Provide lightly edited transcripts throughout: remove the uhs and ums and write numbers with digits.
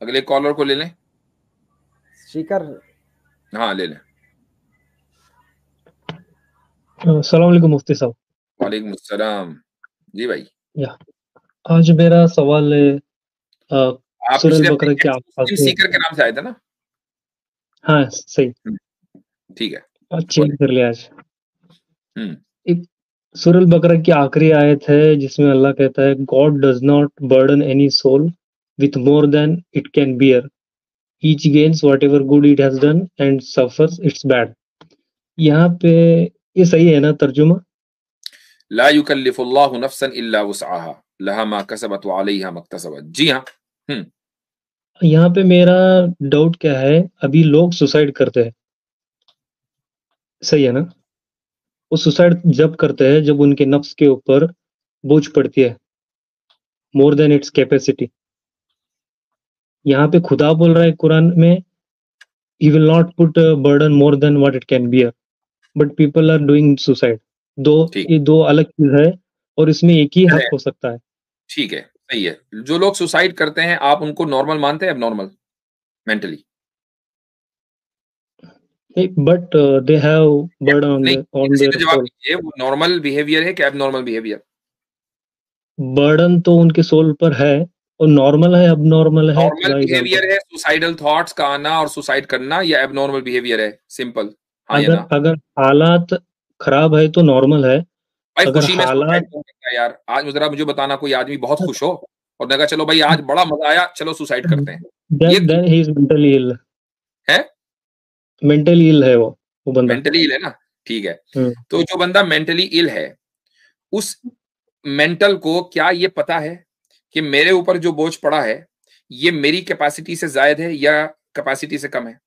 अगले कॉलर को ले लें। स्पीकर। हाँ ले लें। अस्सलाम वालेकुम मुफ्ती साहब। वालेकुम अस्सलाम जी भाई। या आज मेरा सवाल है आप सूरह पिछले बकरा हफ्ते की मुस्लिम आखिरी। सीकर के नाम से आए थे ना? हाँ सही, ठीक है, चेंज कर लिया आज। हम्म एक सूरह बकरा की आखिरी आयत है जिसमें अल्लाह कहता है God does not burden any soul with more than it can bear, each gains whatever good it has done and suffers its bad. यहाँ पे ये सही है ना तर्जुमा? ला युकल्लिफुल्लाहु नफ्सन इल्ला वुसअहा लहा मा कसबत व अलैहा मक्तसबत। जी हाँ। यहाँ पे मेरा डाउट क्या है, अभी लोग सुसाइड करते हैं, सही है ना? वो सुसाइड जब करते हैं जब उनके नफ्स के ऊपर बोझ पड़ती है मोर देन इट्स कैपेसिटी। यहाँ पे खुदा बोल रहा है कुरान में, he will not put a burden more than what it can bear, but people are doing suicide। ठीक ये दो अलग चीज है और इसमें एक ही हक हो सकता है। ठीक है, सही है। जो लोग सुसाइड करते हैं आप उनको नॉर्मल मानते हैं, abnormal mentally? But they have burden on नहीं, ऑन सीधे देयर जवाब सोल। दीजिए, वो नॉर्मल बिहेवियर है कि एबनॉर्मल बिहेवियर? बर्डन तो उनके सोल पर है, और नॉर्मल है अबनॉर्मल है नॉर्मल खुदा ही जानता बिहेवियर है। है सुसाइडल थॉट्स का आना और सुसाइड करना, या एबनॉर्मल बिहेवियर है? सिंपल हाँ या ना। अगर हालात खराब है तो नॉर्मल है। भाई अगर खुशी में सुसाइड हालात कौन करता है यार? आज जरा मुझे बताना कोई आदमी बहुत खुश हो और मैं कहा चलो भाई आज बड़ा मजा आया, चलो सुसाइड करते हैं, ये then he is mentally ill है? मेंटली इल है वो बंदा। मेंटली इल है ना? ठीक है। तो जो बंदा मेंटली इल है उस मेंटल को क्या ये पता है कि मेरे ऊपर जो बोझ पड़ा है ये मेरी कैपेसिटी से ज्यादा है या कैपेसिटी से कम है?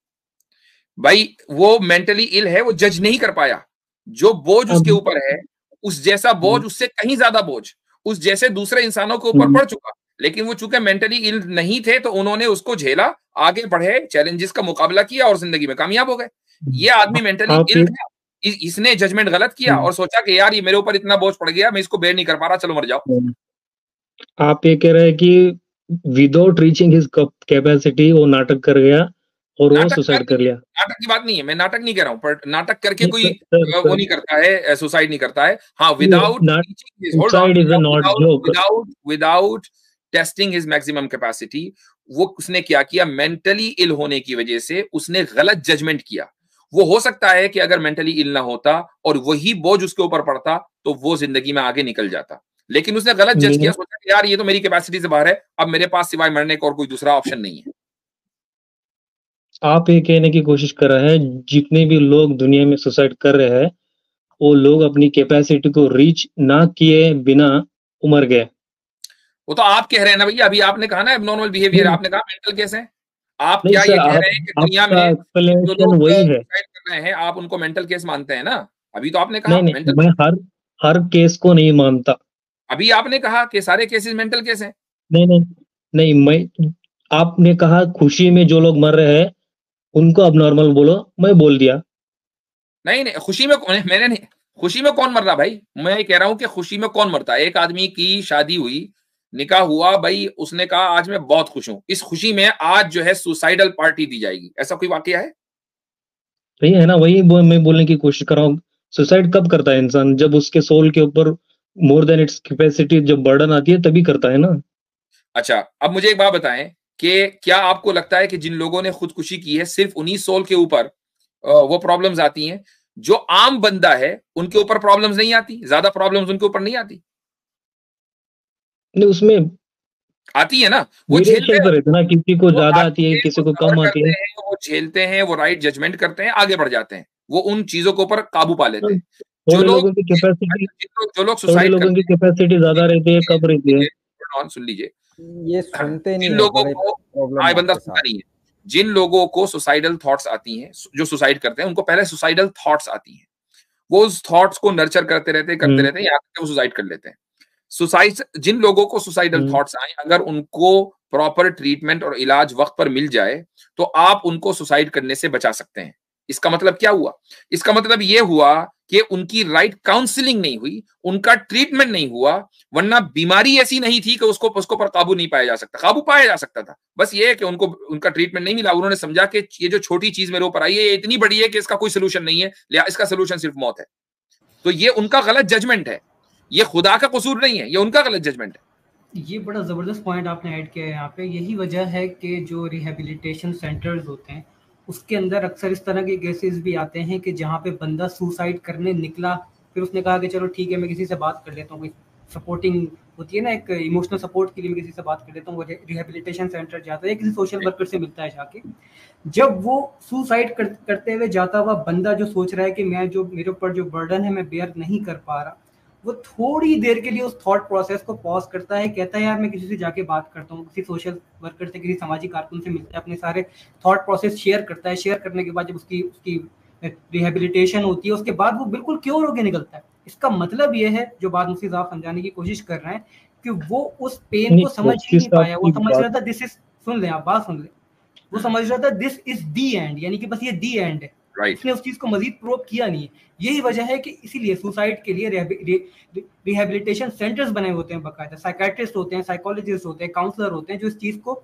भाई वो मेंटली इल है, वो जज नहीं कर पाया। जो बोझ उसके ऊपर है उस जैसा बोझ, उससे कहीं ज्यादा बोझ उस जैसे दूसरे इंसानों के ऊपर पड़ चुका, लेकिन वो चूंकि मेंटली इल नहीं थे तो उन्होंने उसको झेला, आगे बढ़े, चैलेंजेस का मुकाबला किया और जिंदगी में कामयाब हो गए। ये आदमी मेंटली इल था, इसने जजमेंट गलत किया और सोचा कि यार ये मेरे ऊपर इतना बोझ पड़ गया, मैं इसको बेर नहीं कर पा रहा, चलो मर जाओ। आप ये कह रहे हैं कि विदाउट रीचिंग हिज कैपेसिटी वो नाटक कर गया और वो सुसाइड कर लिया। नाटक की बात नहीं है, मैं नाटक नहीं कह रहा हूं, पर नाटक करके कोई वो नहीं करता है, सुसाइड नहीं करता है। हाँ, without testing his maximum capacity, वो उसने क्या किया, मेंटली इल होने की वजह से उसने गलत जजमेंट किया। वो हो सकता है कि अगर मेंटली इल ना होता और वही बोझ उसके ऊपर पड़ता तो वो जिंदगी में आगे निकल जाता, लेकिन उसने गलत जज किया, सोचा कि यार ये तो मेरी कैपेसिटी से बाहर है, अब मेरे पास सिवाय मरने का और कोई दूसरा ऑप्शन नहीं है। आप ये कहने की कोशिश कर रहे हैं जितने भी लोग दुनिया में सुसाइड कर रहे हैं वो लोग अपनी कैपेसिटी को रीच ना किए बिना उमर गए। वो तो आप कह रहे हैं ना भैया, अभी आपने कहा ना एबनॉर्मल बिहेवियर, आपने कहा मेंटल केस है। आप नहीं क्या सर, ये कह रहे हैं कि दुनिया में जो लोग वही है। सुसाइड कर रहे हैं आप उनको मेंटल केस मानते हैं ना? अभी तो आपने कहा नहीं मेंटल, मैं हर केस को नहीं मानता। अभी आपने कहा कि सारे केसेस मेंटल केस हैं। नहीं मैं, आपने कहा खुशी में जो लोग मर रहे हैं उनको अब नॉर्मल बोलो, मैं बोल दिया। नहीं नहीं, खुशी में मैंने नहीं, खुशी में कौन मर रहा भाई? मैं कह रहा हूं कि खुशी में कौन मरता है। एक आदमी की शादी हुई, निकाह हुआ, भाई उसने कहा आज मैं बहुत खुश हूं, इस खुशी में आज जो है सुसाइडल पार्टी दी जाएगी, ऐसा कोई वाकया है? वही है ना, वही मैं बोलने की कोशिश कर रहा हूँ। सुसाइड कब करता है इंसान? जब उसके सोल के ऊपर मोर देन इट्स कैपेसिटी जब बर्डन आती है तभी करता है ना। अच्छा, अब मुझे एक बात बताएं कि क्या आपको लगता है कि जिन लोगों ने खुदकुशी की है सिर्फ उन्हीं सोल के ऊपर वो प्रॉब्लम्स आती हैं, जो आम बंदा है उनके ऊपर प्रॉब्लम्स नहीं आती, ज्यादा प्रॉब्लम्स उनके ऊपर नहीं आती? नहीं उसमें आती है ना, वो झेलते वेरिएशन हैं, पर रहता है ना, किसी को वो ज्यादा आती आती है है, किसी वो को सबर कम आती करते है। हैं, वो झेलते हैं, वो राइट जजमेंट करते हैं, आगे बढ़ जाते हैं, वो उन चीजों के ऊपर काबू पा लेते हैं। जो थोड़े लोग लोगों की कैपेसिटी जो लोग थोड़े सुसाइड लोगों की करते कैपेसिटी ज्यादा रहती है, कब रहती है? हैं, सुन लीजिए, ये सुनते जिन नहीं है, लोगों बड़े को प्रॉब्लम बंदा आपके सुनता साथ। नहीं है, जिन लोगों को सुसाइडल थॉट्स आती हैं, जो सुसाइड करते हैं उनको पहले सुसाइडल थॉट्स आती हैं, वो उस थॉट्स को नर्चर करते रहते हैं, यहाँ तक वो सुसाइड कर लेते हैं। सुसाइड, जिन लोगों को सुसाइडल थॉट्स आए, अगर उनको प्रॉपर ट्रीटमेंट और इलाज वक्त पर मिल जाए तो आप उनको सुसाइड करने से बचा सकते हैं। इसका मतलब क्या हुआ? इसका मतलब ये हुआ कि उनकी राइट काउंसलिंग नहीं हुई, उनका ट्रीटमेंट नहीं हुआ, वरना बीमारी ऐसी नहीं थी कि उसको पर काबू नहीं पाया जा सकता। काबू पाया जा सकता था, बस ये है कि उनको उनका ट्रीटमेंट नहीं मिला। उन्होंने समझा कि ये जो छोटी चीज मेरे ऊपर आई है ये इतनी बड़ी है कि इसका कोई सोल्यूशन नहीं है, इसका सोल्यूशन सिर्फ मौत है। तो ये उनका गलत जजमेंट है, ये खुदा का कसूर नहीं है, ये उनका गलत जजमेंट है। ये बड़ा ज़बरदस्त पॉइंट आपने ऐड किया है यहाँ पे। यही वजह है कि जो रिहेबिलिटेशन सेंटर्स होते हैं उसके अंदर अक्सर इस तरह के केसेस भी आते हैं कि जहाँ पे बंदा सुसाइड करने निकला, फिर उसने कहा कि चलो ठीक है मैं किसी से बात कर लेता हूँ, कोई सपोर्टिंग होती है ना, एक इमोशनल सपोर्ट के लिए मैं किसी से बात कर लेता हूँ, वो रिहेबिलिटेशन सेंटर जाता है, किसी सोशल वर्कर से मिलता है जाके। जब वो सुसाइड करते हुए जाता हुआ बंदा जो सोच रहा है कि मैं जो मेरे ऊपर जो बर्डन है मैं बेयर नहीं कर पा रहा, वो थोड़ी देर के लिए उस थॉट प्रोसेस को पॉज करता है, कहता है यार मैं किसी से जाके बात करता हूँ, किसी सोशल वर्कर से, किसी सामाजिक कारकुन से मिलता है, अपने सारे थॉट प्रोसेस शेयर करता है। शेयर करने के बाद जब उसकी रिहेबिलिटेशन होती है उसके बाद वो बिल्कुल क्योर होकर निकलता है। इसका मतलब ये है, जो बात मुझसे आप समझाने की कोशिश कर रहे हैं, कि वो उस पेन को समझ ही नहीं पाया। वो समझ रहा था दिस इज, सुन ले आप बात सुन ले, वो समझ रहा था दिस इज दी एंड, यानी कि बस ये दी एंड है। उसने उस चीज को मजीद प्रूव किया नहीं है। यही वजह है कि इसीलिए सुसाइड के लिए रिहेबिलिटेशन सेंटर्स बने होते हैं, बाकायदा साइकियाट्रिस्ट होते हैं, साइकोलॉजिस्ट होते हैं, काउंसलर होते हैं जो इस चीज को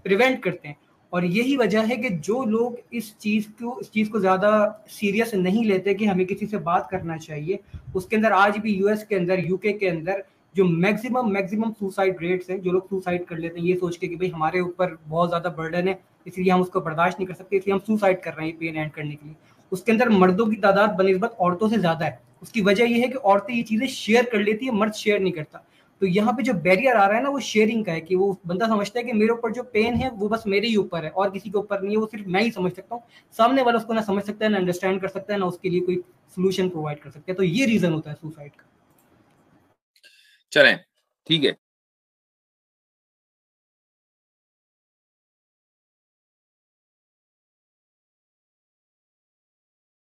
प्रिवेंट करते हैं। और यही वजह है कि जो लोग इस चीज को ज्यादा सीरियस नहीं लेते कि हमें किसी से बात करना चाहिए, उसके अंदर आज भी यूएस के अंदर, यूके के अंदर जो मैक्सिमम सुसाइड रेट्स हैं, जो लोग सुसाइड कर लेते हैं ये सोच के कि भाई हमारे ऊपर बहुत ज्यादा बर्डन है इसलिए हम उसको बर्दाश्त नहीं कर सकते, इसलिए हम सुसाइड कर रहे हैं पेन एंड करने के लिए, उसके अंदर मर्दों की तादाद बनिस्बत औरतों से ज्यादा है। उसकी वजह ये है कि औरतें ये चीजें शेयर कर लेती है, मर्द शेयर नहीं करता। तो यहाँ पे जो बैरियर आ रहा है ना वो शेयरिंग का है, कि वो बंदा समझता है कि मेरे ऊपर जो पेन है वो बस मेरे ही ऊपर है और किसी के ऊपर नहीं है, वो सिर्फ मैं ही समझ सकता हूँ, सामने वाला उसको ना समझ सकता है, ना अंडरस्टैंड कर सकता है, ना उसके लिए कोई सोल्यूशन प्रोवाइड कर सकता है। तो ये रीजन होता है सुसाइड का। चलें ठीक है,